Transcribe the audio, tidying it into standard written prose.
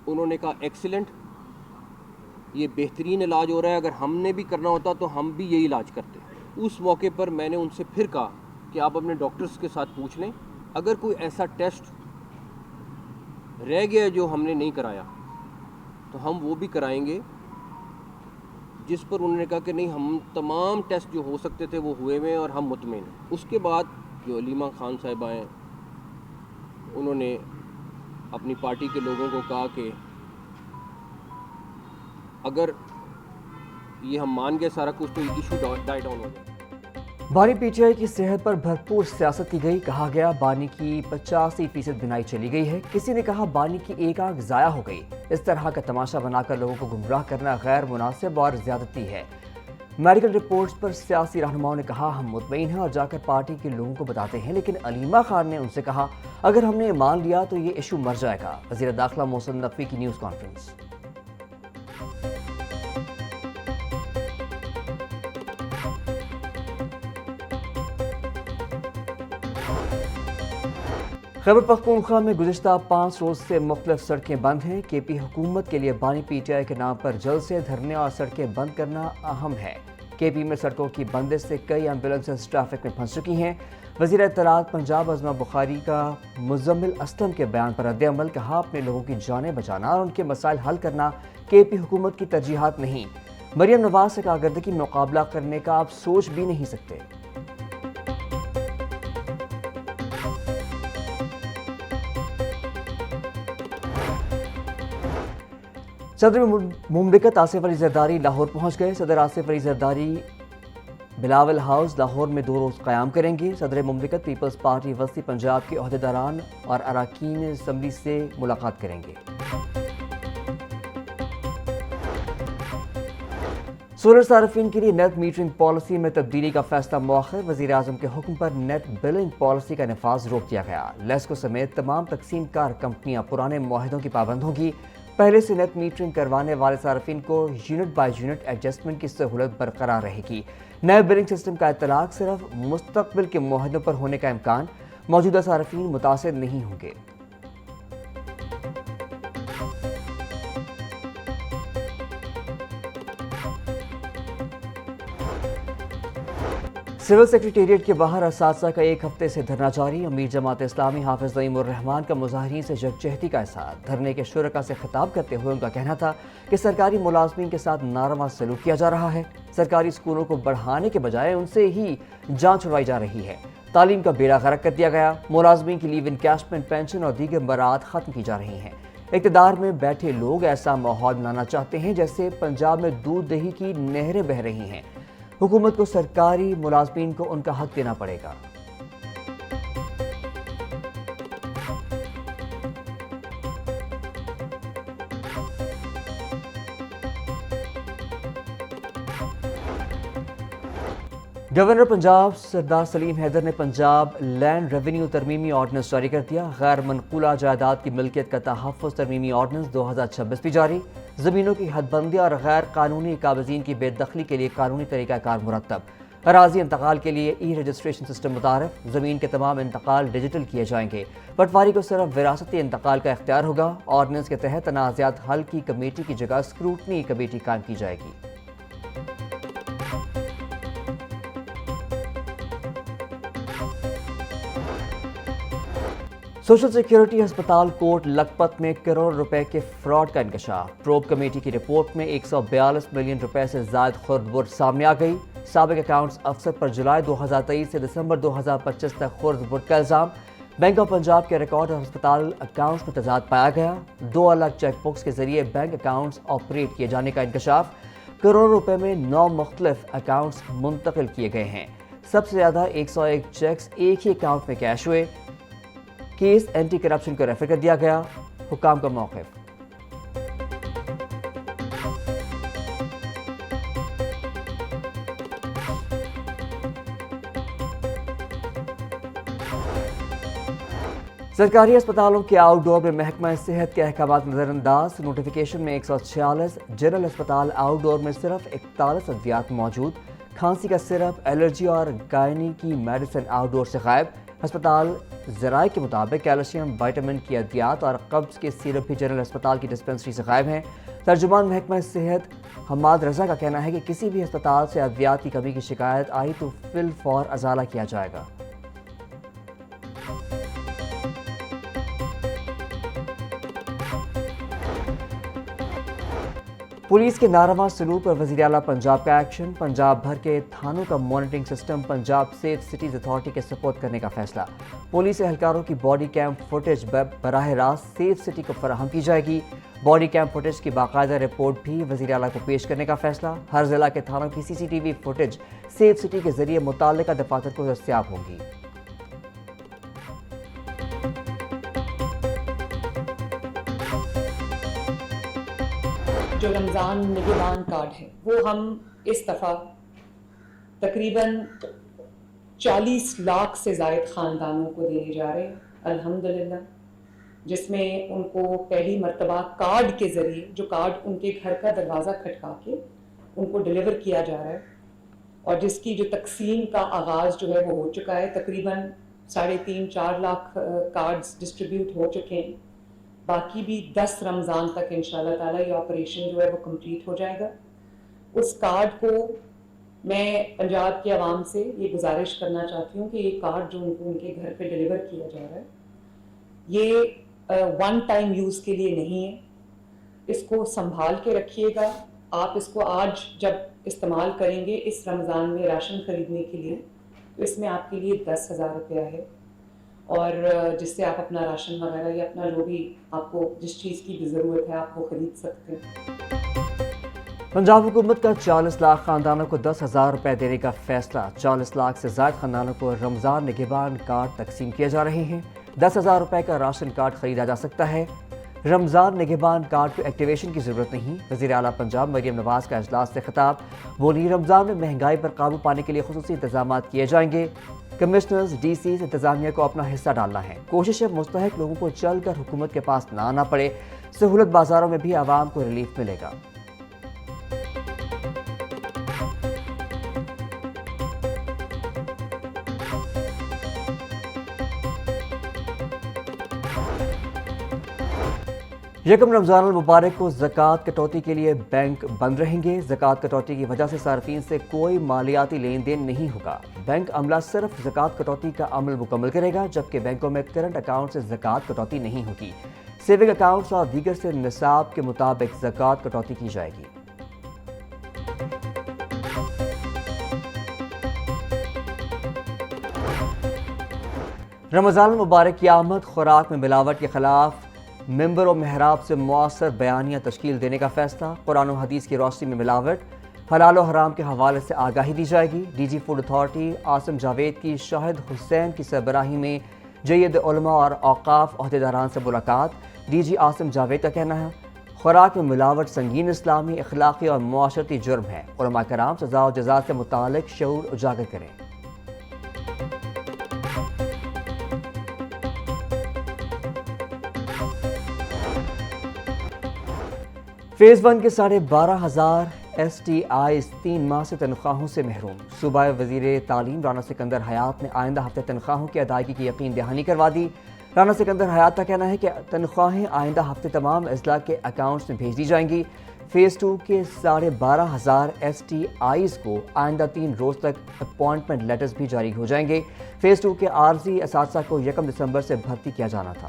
انہوں نے کہا ایکسیلنٹ، یہ بہترین علاج ہو رہا ہے، اگر ہم نے بھی کرنا ہوتا تو ہم بھی یہی علاج کرتے۔ اس موقع پر میں نے ان سے پھر کہا کہ آپ اپنے ڈاکٹرز کے ساتھ پوچھ لیں، اگر کوئی ایسا ٹیسٹ رہ گیا جو ہم نے نہیں کرایا تو ہم وہ بھی کرائیں گے، جس پر انہوں نے کہا کہ نہیں، ہم تمام ٹیسٹ جو ہو سکتے تھے وہ ہوئے ہوئے ہیں اور ہم مطمئن ہیں۔ اس کے بعد جو علیمہ خان صاحبہ ہیں انہوں نے اپنی پارٹی کے لوگوں کو کہا کہ اگر یہ ہم مان گئے سارا کچھ تو یہ ایشو ڈائی ڈاؤن ہو گیا۔ بانی پی ٹی آئی کی صحت پر بھرپور سیاست کی گئی، کہا گیا بانی کی 85% بینائی چلی گئی ہے۔ کسی نے کہا بانی کی ایک آنکھ ضائع ہو گئی۔ اس طرح کا تماشا بنا کر لوگوں کو گمراہ کرنا غیر مناسب اور زیادتی ہے۔ میڈیکل رپورٹس پر سیاسی رہنماؤں نے کہا ہم مطمئن ہیں اور جا کر پارٹی کے لوگوں کو بتاتے ہیں، لیکن علیمہ خان نے ان سے کہا اگر ہم نے مان لیا تو یہ ایشو مر جائے گا۔ وزیر داخلہ محسن نقوی کی نیوز کانفرنس۔ خیبر پختونخوا میں گزشتہ 5 روز سے مختلف سڑکیں بند ہیں۔ کے پی حکومت کے لیے بانی پی ٹی آئی کے نام پر جلد سے دھرنے اور سڑکیں بند کرنا اہم ہے۔ کے پی میں سڑکوں کی بندش سے کئی ایمبولینسز ٹریفک میں پھنس چکی ہیں۔ وزیر اطلاعات پنجاب عظمہ بخاری کا مزمل اسلم کے بیان پر رد عمل، کہا اپنے لوگوں کی جانیں بچانا اور ان کے مسائل حل کرنا کے پی حکومت کی ترجیحات نہیں۔ مریم نواز سے کارکردگی مقابلہ کرنے کا آپ سوچ بھی نہیں سکتے۔ صدر مملکت آصف علی زرداری لاہور پہنچ گئے۔ صدر آصف علی زرداری بلاول ہاؤس لاہور میں 2 روز قیام کریں گے۔ صدر مملکت پیپلز پارٹی وسطی پنجاب کے عہدیداران اور اراکین اسمبلی سے ملاقات کریں گے۔ سولر صارفین کے لیے نیٹ میٹرنگ پالیسی میں تبدیلی کا فیصلہ مؤخر، وزیر اعظم کے حکم پر نیٹ بلنگ پالیسی کا نفاذ روک دیا گیا۔ لیسکو سمیت تمام تقسیم کار کمپنیاں پرانے معاہدوں کی پابند ہوں گی۔ پہلے سے نیٹ میٹرنگ کروانے والے صارفین کو یونٹ بائی یونٹ ایڈجسٹمنٹ کی سہولت برقرار رہے گی۔ نئے بلنگ سسٹم کا اطلاق صرف مستقبل کے معاہدوں پر ہونے کا امکان، موجودہ صارفین متاثر نہیں ہوں گے۔ سول سیکریٹریٹ کے باہر اساتذہ کا 1 ہفتے سے دھرنا جاری۔ امیر جماعت اسلامی حافظ نعیم الرحمان کا مظاہرین سے یکجہتی کا اظہار۔ دھرنے کے شرکاء سے خطاب کرتے ہوئے ان کا کہنا تھا کہ سرکاری ملازمین کے ساتھ ناروا سلوک کیا جا رہا ہے۔ سرکاری اسکولوں کو بڑھانے کے بجائے ان سے ہی جان چھڑوائی جا رہی ہے۔ تعلیم کا بیڑا غرق کر دیا گیا۔ ملازمین کی لیو انکیشمنٹ پینشن اور دیگر برآت ختم کی جا رہی ہیں۔ اقتدار میں بیٹھے لوگ ایسا ماحول بنانا چاہتے ہیں جیسے پنجاب میں دودھ دہی کی نہریں بہہ رہی ہیں۔ حکومت کو سرکاری ملازمین کو ان کا حق دینا پڑے گا۔ گورنر پنجاب سردار سلیم حیدر نے پنجاب لینڈ ریونیو ترمیمی آرڈیننس جاری کر دیا۔ غیر منقولہ جائیداد کی ملکیت کا تحفظ ترمیمی آرڈیننس 2026 بھی جاری۔ زمینوں کی حد بندی اور غیر قانونی قابضین کی بے دخلی کے لیے قانونی طریقہ کار مرتب۔ اراضی انتقال کے لیے ای رجسٹریشن سسٹم متعارف۔ زمین کے تمام انتقال ڈیجیٹل کیے جائیں گے۔ پٹواری کو صرف وراثتی انتقال کا اختیار ہوگا۔ آرڈیننس کے تحت تنازعات حل کی کمیٹی کی جگہ اسکروٹنی کمیٹی قائم کی جائے گی۔ سوشل سیکیورٹی ہسپتال کوٹ لکھپت میں کروڑ روپے کے فراڈ کا انکشاف۔ پروب کمیٹی کی رپورٹ میں 142 ملین روپے سے زائد خرد برد سامنے آ گئی۔ سابق اکاؤنٹس افسر پر جولائی 2023 سے دسمبر 2025 تک خرد برد کا الزام۔ بینک آف پنجاب کے ریکارڈ اور ہسپتال اکاؤنٹس میں تضاد پایا گیا۔ 2 الگ چیک بکس کے ذریعے بینک اکاؤنٹس آپریٹ کیے جانے کا انکشاف۔ کروڑ روپے میں 9 مختلف اکاؤنٹس منتقل کیے گئے ہیں۔ سب سے زیادہ 101 چیکس ایک ہی اکاؤنٹ میں کیش ہوئے۔ کیس اینٹی کرپشن کو ریفر کر دیا گیا۔ حکام کا موقف۔ سرکاری اسپتالوں کے آؤٹ ڈور میں محکمہ صحت کے احکامات نظر انداز۔ نوٹیفیکیشن میں 146، جنرل اسپتال آؤٹ ڈور میں صرف 41 ادویات موجود۔ کھانسی کا سرپ، الرجی اور گائنی کی میڈیسن آؤٹ ڈور سے غائب۔ ہسپتال ذرائع کے مطابق کیلشیم، وائٹامن کی ادویات اور قبض کے سیرپ بھی جنرل ہسپتال کی ڈسپنسری سے غائب ہیں۔ ترجمان محکمہ صحت حماد رضا کا کہنا ہے کہ کسی بھی ہسپتال سے ادویات کی کمی کی شکایت آئی تو فی الفور ازالہ کیا جائے گا۔ پولیس کے ناروا سلوک پر وزیر اعلیٰ پنجاب کا ایکشن، پنجاب بھر کے تھانوں کا monitoring system Punjab safe cities authority کے سپورٹ کرنے کا فیصلہ۔ پولیس اہلکاروں کی باڈی کیم فوٹیج براہ راست سیف سٹی کو فراہم کی جائے گی۔ باڈی کیم فوٹیج کی باقاعدہ رپورٹ بھی وزیر اعلیٰ کو پیش کرنے کا فیصلہ۔ ہر ضلع کے تھانوں کی CCTV فوٹیج سیف سٹی کے ذریعے متعلقہ دفاتر کو دستیاب ہوگی۔ جو رمضان نگہبان کارڈ ہے وہ ہم اس دفعہ تقریباً 40 لاکھ سے زائد خاندانوں کو دینے جا رہے ہیں الحمدللہ، جس میں ان کو پہلی مرتبہ کارڈ کے ذریعے، جو کارڈ ان کے گھر کا دروازہ کھٹکا کے ان کو ڈیلیور کیا جا رہا ہے، اور جس کی جو تقسیم کا آغاز جو ہے وہ ہو چکا ہے۔ تقریباً 3.5-4 لاکھ کارڈز ڈسٹریبیوٹ ہو چکے ہیں۔ باقی بھی 10 رمضان تک انشاءاللہ تعالیٰ یہ آپریشن جو ہے وہ کمپلیٹ ہو جائے گا۔ اس کارڈ کو میں پنجاب کے عوام سے یہ گزارش کرنا چاہتی ہوں کہ یہ کارڈ جو ان کے گھر پہ ڈیلیور کیا جا رہا ہے یہ ون ٹائم یوز کے لیے نہیں ہے، اس کو سنبھال کے رکھیے گا۔ آپ اس کو آج جب استعمال کریں گے اس رمضان میں راشن خریدنے کے لیے، تو اس میں آپ کے لیے 10,000 روپیہ ہے، اور جس سے آپ اپنا راشن وغیرہ یا اپنا جو بھی آپ کو جس چیز کی بھی ضرورت ہے آپ وہ خرید سکتے ہیں۔ پنجاب حکومت کا 40 لاکھ خاندانوں کو 10,000 روپے دینے کا فیصلہ۔ 40 لاکھ سے زائد خاندانوں کو رمضان نگہبان کارڈ تقسیم کیے جا رہے ہیں۔ 10,000 روپے کا راشن کارڈ خریدا جا سکتا ہے۔ رمضان نگہبان کارڈ کو ایکٹیویشن کی ضرورت نہیں۔ وزیر اعلیٰ پنجاب مریم نواز کا اجلاس سے خطاب، بولی رمضان میں مہنگائی پر قابو پانے کے لیے خصوصی انتظامات کیے جائیں گے۔ کمشنرز، DC انتظامیہ کو اپنا حصہ ڈالنا ہے۔ کوشش ہے مستحق لوگوں کو چل کر حکومت کے پاس نہ آنا پڑے۔ سہولت بازاروں میں بھی عوام کو ریلیف ملے گا۔ یکم رمضان المبارک کو زکوٰۃ کٹوتی کے لیے بینک بند رہیں گے۔ زکوٰۃ کٹوتی کی وجہ سے صارفین سے کوئی مالیاتی لین دین نہیں ہوگا۔ بینک عملہ صرف زکوٰۃ کٹوتی کا عمل مکمل کرے گا، جبکہ بینکوں میں کرنٹ اکاؤنٹ سے زکوٰۃ کٹوتی نہیں ہوگی۔ سیونگ اکاؤنٹس اور دیگر سے نصاب کے مطابق زکوٰۃ کٹوتی کی جائے گی۔ رمضان المبارک کی آمد، خوراک میں ملاوٹ کے خلاف ممبر و محراب سے مؤثر بیانیہ تشکیل دینے کا فیصلہ۔ قرآن و حدیث کی روشنی میں ملاوٹ، حلال و حرام کے حوالے سے آگاہی دی جائے گی۔ DG food authority Asim Javed کی شاہد حسین کی سربراہی میں جید علماء اور اوقاف عہدیداران سے ملاقات۔ DG عاصم جاوید کا کہنا ہے خوراک میں ملاوٹ سنگین اسلامی، اخلاقی اور معاشرتی جرم ہے۔ علماء کرام سزا و جزا سے متعلق شعور اجاگر کریں۔ فیز 1 کے 12,500 STIs 3 ماہ سے تنخواہوں سے محروم۔ صوبہ وزیر تعلیم رانا سکندر حیات نے آئندہ ہفتے تنخواہوں کی ادائیگی کی یقین دہانی کروا دی۔ رانا سکندر حیات کا کہنا ہے کہ تنخواہیں آئندہ ہفتے تمام اضلاع کے اکاؤنٹس میں بھیج دی جائیں گی۔ فیز 2 کے 12,500 STIs کو آئندہ 3 روز تک اپائنٹمنٹ لیٹرز بھی جاری ہو جائیں گے۔ فیز 2 کے عارضی اساتذہ کو 1 دسمبر سے بھرتی کیا جانا تھا۔